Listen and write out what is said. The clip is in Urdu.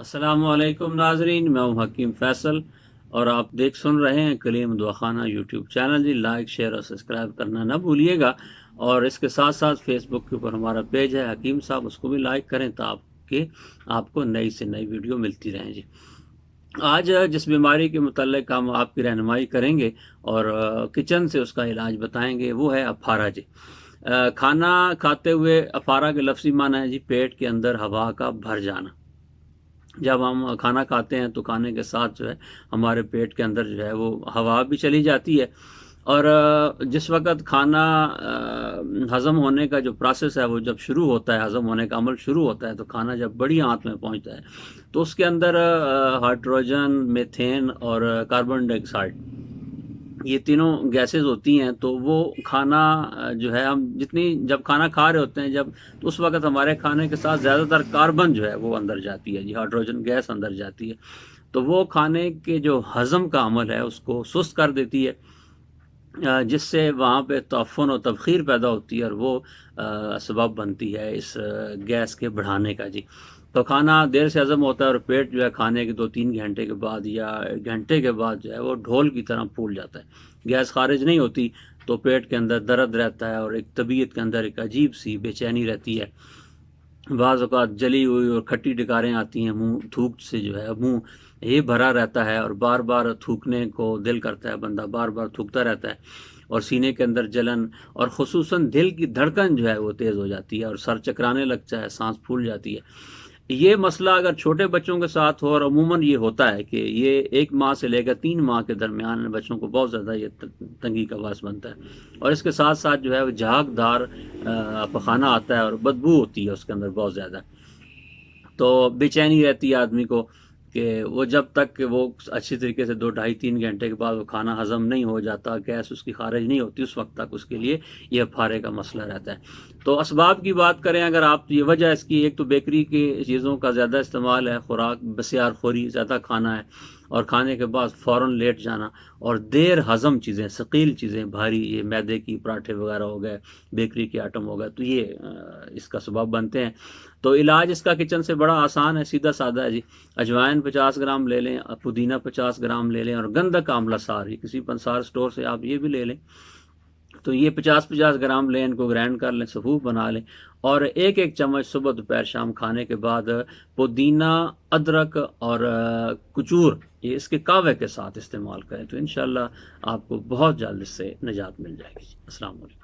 السلام علیکم ناظرین، میں ہوں حکیم فیصل اور آپ سن رہے ہیں کلیم دعاخانہ یوٹیوب چینل۔ جی لائک شیئر اور سبسکرائب کرنا نہ بھولیے گا، اور اس کے ساتھ ساتھ فیس بک کے اوپر ہمارا پیج ہے حکیم صاحب، اس کو بھی لائک کریں تو آپ کو نئی سے نئی ویڈیو ملتی رہیں۔ جی آج جس بیماری کے متعلق ہم آپ کی رہنمائی کریں گے اور کچن سے اس کا علاج بتائیں گے، وہ ہے اپھارہ۔ جی کھانا کھاتے ہوئے اپھارہ کے لفظی معنی ہے جی پیٹ کے اندر ہوا کا بھر جانا۔ جب ہم کھانا کھاتے ہیں تو کھانے کے ساتھ جو ہے ہمارے پیٹ کے اندر جو ہے وہ ہوا بھی چلی جاتی ہے، اور جس وقت کھانا ہضم ہونے کا جو پروسیس ہے وہ جب شروع ہوتا ہے، ہضم ہونے کا عمل شروع ہوتا ہے، تو کھانا جب بڑی آنت میں پہنچتا ہے تو اس کے اندر ہائیڈروجن، میتھین اور کاربن ڈائی آکسائڈ، یہ تینوں گیسز ہوتی ہیں۔ تو وہ کھانا جو ہے ہم جب کھانا کھا رہے ہوتے ہیں تو اس وقت ہمارے کھانے کے ساتھ زیادہ تر کاربن جو ہے وہ اندر جاتی ہے، جی ہائیڈروجن گیس اندر جاتی ہے، تو وہ کھانے کے جو ہضم کا عمل ہے اس کو سست کر دیتی ہے، جس سے وہاں پہ تعفن و تبخیر پیدا ہوتی ہے، اور وہ سبب بنتی ہے اس گیس کے بڑھانے کا۔ جی تو کھانا دیر سے ہضم ہوتا ہے اور پیٹ جو ہے کھانے کے 2-3 گھنٹے کے بعد یا گھنٹے کے بعد جو ہے وہ ڈھول کی طرح پھول جاتا ہے، گیس خارج نہیں ہوتی، تو پیٹ کے اندر درد رہتا ہے اور ایک طبیعت کے اندر ایک عجیب سی بے چینی رہتی ہے۔ بعض اوقات جلی ہوئی اور کھٹی ڈکاریں آتی ہیں، منہ تھوک سے جو ہے منہ یہ بھرا رہتا ہے، اور بار بار تھوکنے کو دل کرتا ہے، بندہ بار بار تھوکتا رہتا ہے، اور سینے کے اندر جلن اور خصوصاً دل کی دھڑکن جو ہے وہ تیز ہو جاتی ہے، اور سر چکرانے لگتا ہے، سانس پھول جاتی ہے۔ یہ مسئلہ اگر چھوٹے بچوں کے ساتھ ہو، اور عموماً یہ ہوتا ہے کہ یہ 1 ماہ سے لے کر 3 ماہ کے درمیان بچوں کو بہت زیادہ یہ تنگی کا باعث بنتا ہے، اور اس کے ساتھ ساتھ جو ہے وہ جھاگ دار پخانہ آتا ہے اور بدبو ہوتی ہے اس کے اندر بہت زیادہ، تو بے چینی رہتی ہے آدمی کو کہ وہ جب تک کہ وہ اچھی طریقے سے 2-2.5-3 گھنٹے کے بعد وہ کھانا ہضم نہیں ہو جاتا، گیس اس کی خارج نہیں ہوتی، اس وقت تک اس کے لیے یہ اپھارے کا مسئلہ رہتا ہے۔ تو اسباب کی بات کریں اگر آپ، یہ وجہ اس کی ایک تو بیکری کی چیزوں کا زیادہ استعمال ہے، خوراک بسیار خوری، زیادہ کھانا ہے، اور کھانے کے بعد فوراً لیٹ جانا، اور دیر ہضم چیزیں، ثقیل چیزیں، بھاری، یہ میدے کی پراٹھے وغیرہ ہو گئے، بیکری کے آئٹم ہو گئے، تو یہ اس کا سبب بنتے ہیں۔ تو علاج اس کا کچن سے بڑا آسان ہے، سیدھا سادہ ہے۔ جی اجوائن 50 گرام لے لیں، پودینہ 50 گرام لے لیں، اور گندھک آملہ سار، یہ کسی پنسار سٹور سے آپ یہ بھی لے لیں، تو یہ 50 گرام لیں، ان کو گرائنڈ کر لیں، سفوف بنا لیں، اور 1 چمچ صبح دوپہر شام کھانے کے بعد پودینہ، ادرک اور کچور، یہ اس کے کاوے کے ساتھ استعمال کریں، تو انشاءاللہ آپ کو بہت جلد اس سے نجات مل جائے گی۔ السلام علیکم۔